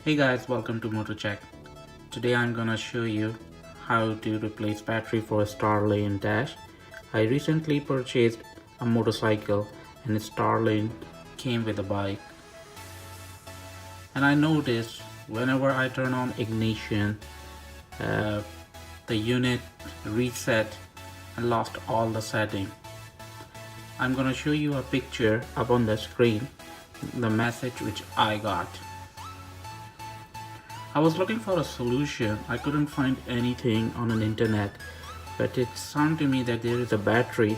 Hey guys, welcome to Moto Check. Today I'm gonna show you how to replace battery for a Starlane Dash. I recently purchased a motorcycle and Starlane came with a bike. And I noticed whenever I turn on ignition, the unit reset and lost all the setting. I'm gonna show you a picture up on the screen, the message which I got. I was looking for a solution. I couldn't find anything on an internet, but it sounded to me that there is a battery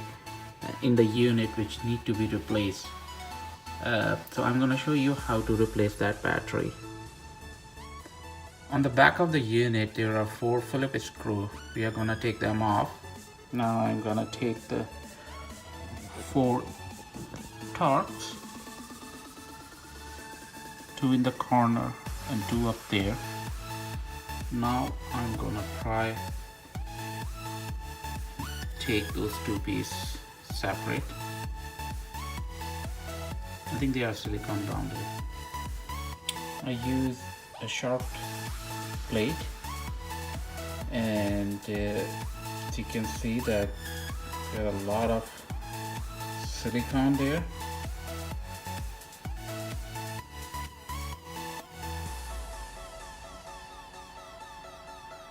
in the unit which need to be replaced. So I'm gonna show you how to replace that battery. On the back of the unit there are 4 Phillips screws. We are gonna take them off. Now I'm gonna take the 4 Torx, 2 in the corner and 2 up there. Now I'm gonna try take those 2 pieces separate. I think they are silicone down there. I use a sharp plate, and as you can see that there are a lot of silicone there.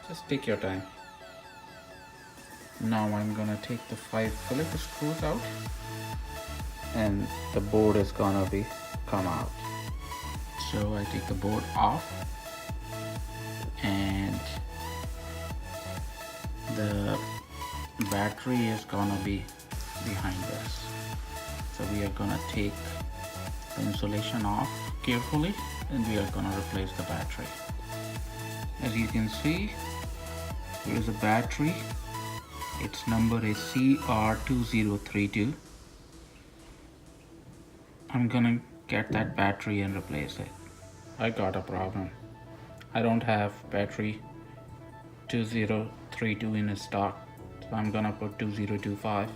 Just take your time. Now I'm gonna take the 5 Phillips screws out, and the board is gonna come out. So I take the board off, and the battery is gonna be behind us. So we are gonna take the insulation off carefully, and we are gonna replace the battery. As you can see, there is a battery. Its number is CR2032. I'm gonna get that battery and replace it. I got a problem. I don't have battery 2032 in stock, so I'm gonna put 2025.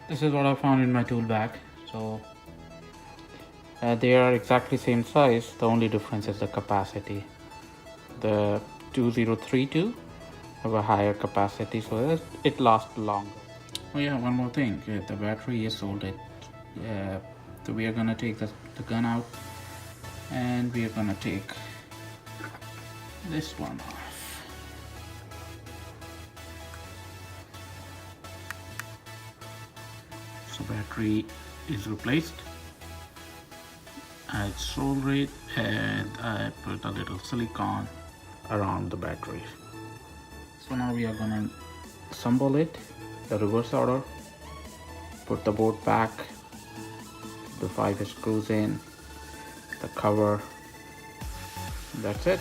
This is what I found in my tool bag. So they are exactly same size. The only difference is the capacity. The 2032 have a higher capacity, so it lasts longer. Oh yeah, one more thing. The battery is soldered. So we are gonna take the gun out, and we are gonna take this one off. So battery is replaced. I soldered it, and I put a little silicone around the battery. So now we are gonna assemble it, the reverse order, put the board back, the 5 screws in, the cover. That's it.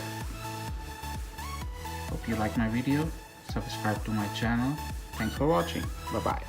Hope you like my video. Subscribe to my channel. Thanks for watching. Bye bye.